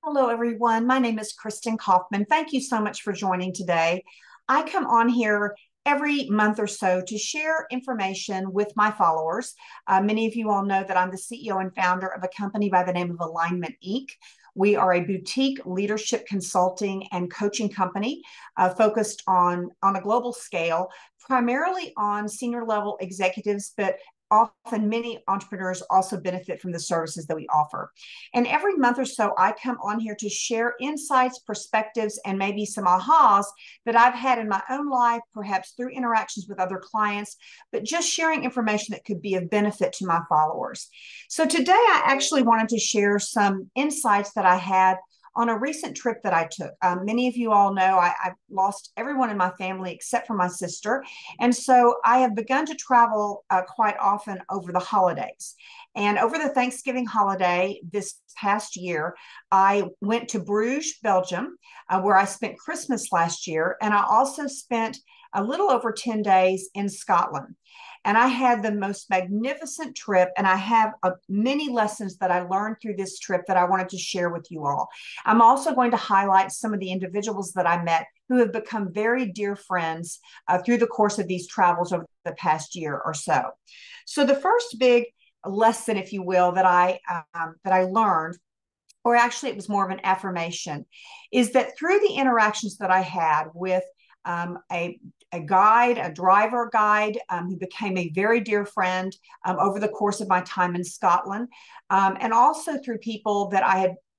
Hello, everyone. My name is Kristen Kaufman. Thank you so much for joining today. I come on here every month or so to share information with my followers. Many of you all know that I'm the CEO and founder of a company by the name of Alignment Inc. We are a boutique leadership consulting and coaching company focused on a global scale, primarily on senior level executives, but often many entrepreneurs also benefit from the services that we offer. And every month or so, I come on here to share insights, perspectives, and maybe some ahas that I've had in my own life, perhaps through interactions with other clients, but just sharing information that could be of benefit to my followers. So today, I actually wanted to share some insights that I had on a recent trip that I took. Many of you all know I've lost everyone in my family except for my sister. And so I have begun to travel quite often over the holidays. And over the Thanksgiving holiday this past year, I went to Bruges, Belgium, where I spent Christmas last year. And I also spent a little over 10 days in Scotland. And I had the most magnificent trip, and I have many lessons that I learned through this trip that I wanted to share with you all. I'm also going to highlight some of the individuals that I met who have become very dear friends through the course of these travels over the past year or so. So the first big lesson, if you will, that I learned, or actually it was more of an affirmation, is that through the interactions that I had with a guide, a driver guide, who became a very dear friend over the course of my time in Scotland, and also through people that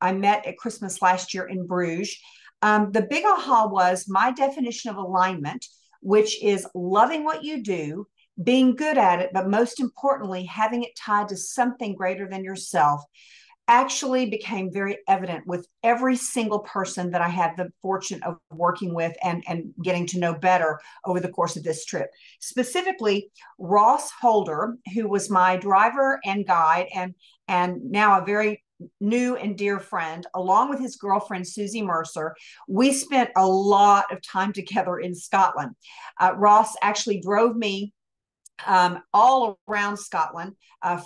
I met at Christmas last year in Bruges. The big aha was my definition of alignment, which is loving what you do, being good at it, but most importantly, having it tied to something greater than yourself, actually became very evident with every single person that I had the fortune of working with and getting to know better over the course of this trip. Specifically, Ross Holder, who was my driver and guide and now a very new and dear friend, along with his girlfriend, Susie Mercer. We spent a lot of time together in Scotland. Ross actually drove me all around Scotland,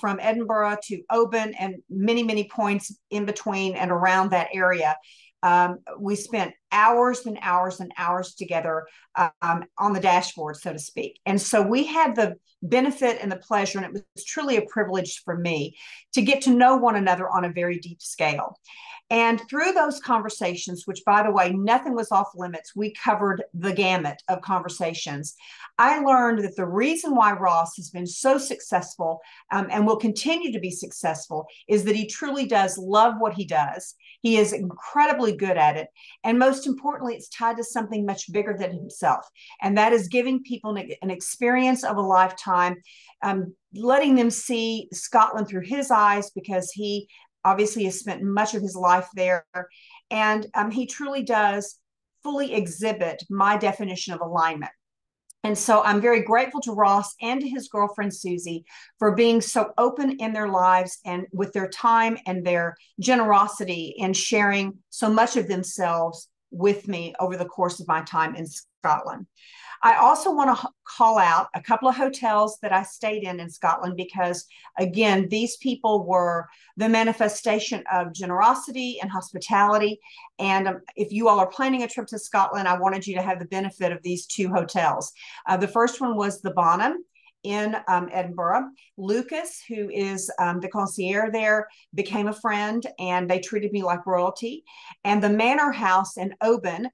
from Edinburgh to Oban and many, many points in between and around that area. We spent hours and hours and hours together on the dashboard, so to speak. And so we had the benefit and the pleasure, and it was truly a privilege for me to get to know one another on a very deep scale. And through those conversations, which, by the way, nothing was off limits, we covered the gamut of conversations. I learned that the reason why Ross has been so successful and will continue to be successful is that he truly does love what he does. He is incredibly good at it. And most importantly, it's tied to something much bigger than himself. And that is giving people an experience of a lifetime, letting them see Scotland through his eyes, because he obviously has spent much of his life there. And he truly does fully exhibit my definition of alignment. And so I'm very grateful to Ross and to his girlfriend, Susie, for being so open in their lives and with their time and their generosity in sharing so much of themselves with me over the course of my time in Scotland. I also want to call out a couple of hotels that I stayed in Scotland because, again, these people were the manifestation of generosity and hospitality. And if you all are planning a trip to Scotland, I wanted you to have the benefit of these two hotels. The first one was the Bonham in Edinburgh. Lucas, who is the concierge there, became a friend, and they treated me like royalty. And the Manor House in Oban,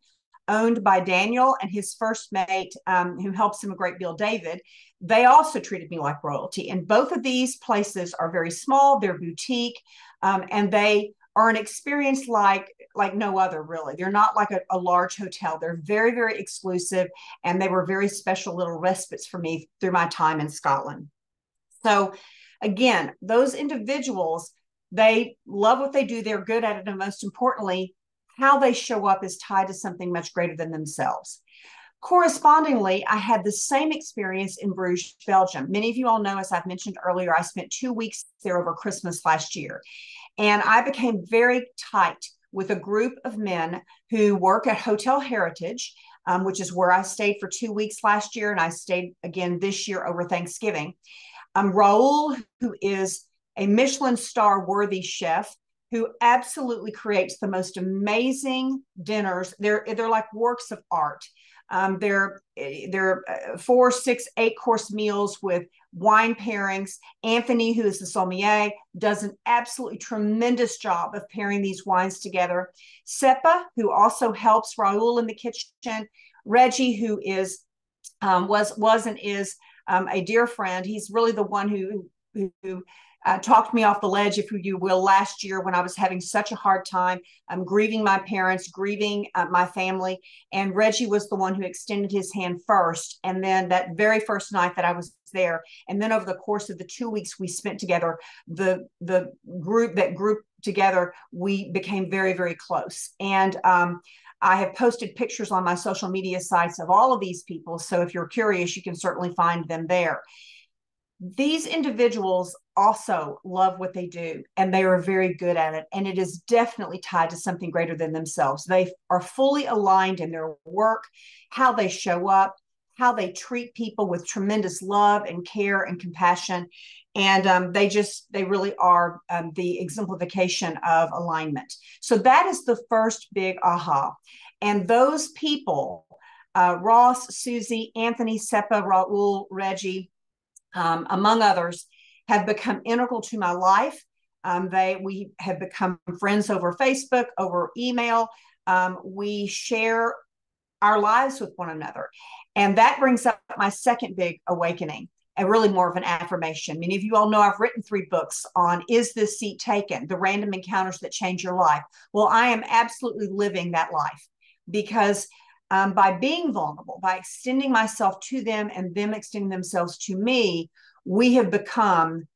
owned by Daniel and his first mate, who helps him a great deal, David, they also treated me like royalty. And both of these places are very small, they're boutique, and they are an experience like no other, really. They're not like a large hotel. They're very, very exclusive, and they were very special little respites for me through my time in Scotland. So again, those individuals, they love what they do, they're good at it, and most importantly, how they show up is tied to something much greater than themselves. Correspondingly, I had the same experience in Bruges, Belgium. Many of you all know, as I've mentioned earlier, I spent 2 weeks there over Christmas last year. And I became very tight with a group of men who work at Hotel Heritage, which is where I stayed for 2 weeks last year. And I stayed again this year over Thanksgiving. Raul, who is a Michelin star worthy chef, who absolutely creates the most amazing dinners. They're like works of art. They're 4, 6, 8 course meals with wine pairings. Anthony, who is the sommelier, does an absolutely tremendous job of pairing these wines together. Seppa, who also helps Raul in the kitchen. Reggie, who is was and is a dear friend. He's really the one who talked me off the ledge, if you will, last year when I was having such a hard time grieving my parents, grieving my family. And Reggie was the one who extended his hand first. And then that very first night that I was there, and then over the course of the 2 weeks we spent together, the group together, we became very, very close. And I have posted pictures on my social media sites of all of these people. So if you're curious, you can certainly find them there. These individuals also love what they do, and they are very good at it. And it is definitely tied to something greater than themselves. They are fully aligned in their work, how they show up, how they treat people with tremendous love and care and compassion. And they really are the exemplification of alignment. So that is the first big aha. And those people, Ross, Susie, Anthony, Seppa, Raul, Reggie, among others, have become integral to my life. We have become friends over Facebook, over email. We share our lives with one another. And that brings up my second big awakening, and really more of an affirmation. Many of you all know I've written 3 books on Is This Seat Taken? The Random Encounters That Change Your Life. Well, I am absolutely living that life, because by being vulnerable, by extending myself to them and them extending themselves to me, we have become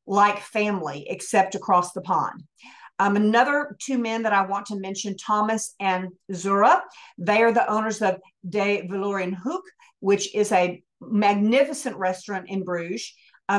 like family, except across the pond. Another 2 men that I want to mention, Thomas and Zura. They are the owners of De Valorian Hoek, which is a magnificent restaurant in Bruges.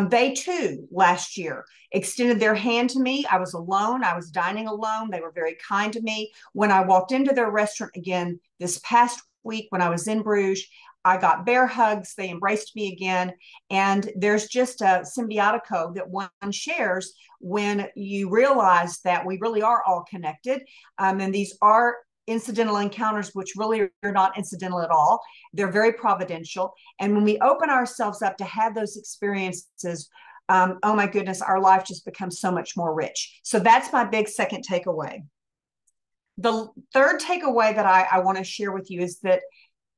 They too, last year, extended their hand to me. I was alone. I was dining alone. They were very kind to me. When I walked into their restaurant again this past week, when I was in Bruges, I got bear hugs. They embraced me again. And there's just a symbiotico that one shares when you realize that we really are all connected. And these are incidental encounters, which really are not incidental at all. They're very providential. And when we open ourselves up to have those experiences, oh my goodness, our life just becomes so much more rich. So that's my big second takeaway. The third takeaway that I want to share with you is that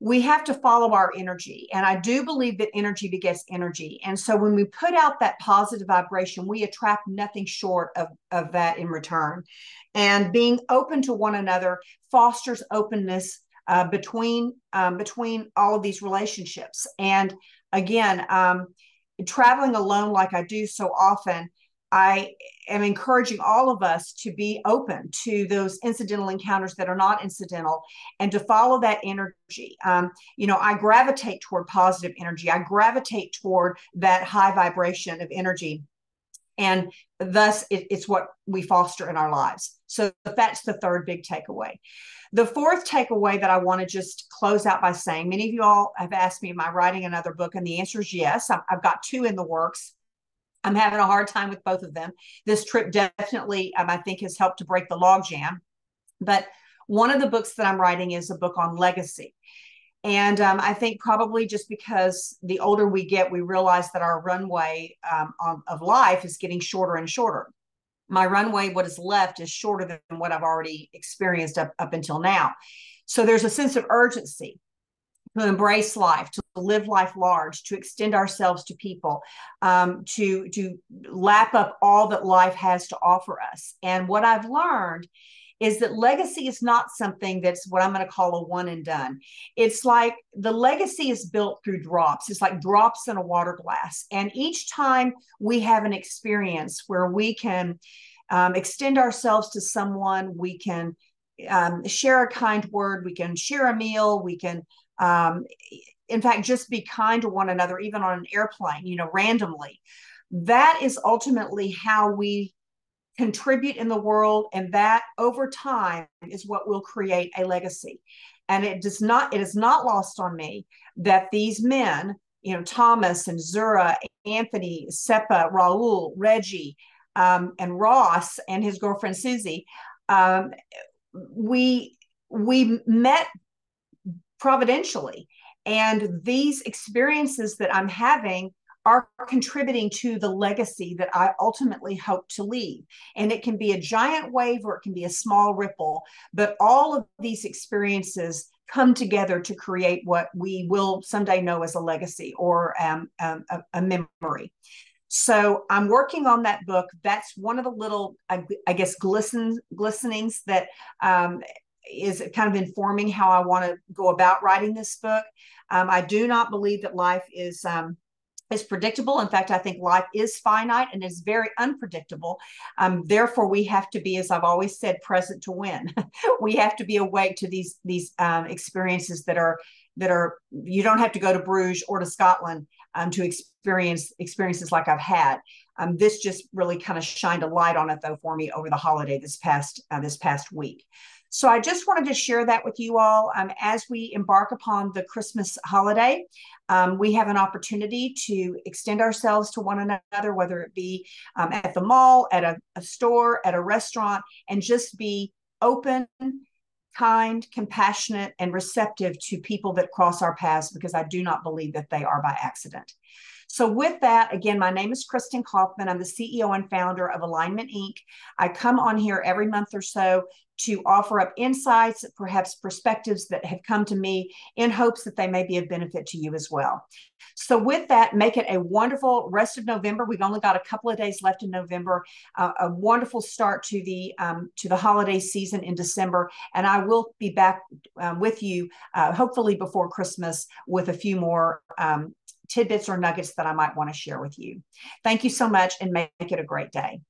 we have to follow our energy. And I do believe that energy begets energy. And so when we put out that positive vibration, we attract nothing short of that in return. And being open to one another fosters openness between all of these relationships. And again, traveling alone like I do so often, I am encouraging all of us to be open to those incidental encounters that are not incidental, and to follow that energy. I gravitate toward positive energy. I gravitate toward that high vibration of energy. And thus, it's what we foster in our lives. So that's the third big takeaway. The fourth takeaway that I want to just close out by saying, many of you all have asked me, am I writing another book? And the answer is yes. I've got 2 in the works. I'm having a hard time with both of them. This trip definitely, I think, has helped to break the logjam. But one of the books that I'm writing is a book on legacy. And I think probably just because the older we get, we realize that our runway of life is getting shorter and shorter. My runway, what is left, is shorter than what I've already experienced up until now. So there's a sense of urgency to embrace life, to live life large, to extend ourselves to people, to lap up all that life has to offer us. And what I've learned is that legacy is not something that's what I'm going to call a one and done. It's like the legacy is built through drops. It's like drops in a water glass. And each time we have an experience where we can extend ourselves to someone, we can share a kind word, we can share a meal, we can in fact, just be kind to one another, even on an airplane, randomly. That is ultimately how we contribute in the world. And that over time is what will create a legacy. And it is not lost on me that these men, Thomas and Zura, Anthony, Seppa, Raul, Reggie, and Ross and his girlfriend Susie, um, we met providentially. And these experiences that I'm having are contributing to the legacy that I ultimately hope to leave. And it can be a giant wave or it can be a small ripple, but all of these experiences come together to create what we will someday know as a legacy or a memory. So I'm working on that book. That's one of the little, I guess, glistenings that is kind of informing how I want to go about writing this book. I do not believe that life is predictable. In fact, I think life is finite and is very unpredictable. Therefore, we have to be, as I've always said, present to win. We have to be awake to these experiences that are you don't have to go to Bruges or to Scotland to experience experiences like I've had. This just really kind of shined a light on it though for me over the holiday this past week. So I just wanted to share that with you all. As we embark upon the Christmas holiday, we have an opportunity to extend ourselves to one another, whether it be at the mall, at a store, at a restaurant, and just be open, kind, compassionate, and receptive to people that cross our paths, because I do not believe that they are by accident. So with that, again, my name is Kristen Kaufman. I'm the CEO and founder of Alignment Inc. I come on here every month or so to offer up insights, perhaps perspectives that have come to me in hopes that they may be of benefit to you as well. So with that, make it a wonderful rest of November. We've only got a couple of days left in November, a wonderful start to the holiday season in December. And I will be back with you, hopefully before Christmas, with a few more tidbits or nuggets that I might want to share with you. Thank you so much, and make it a great day.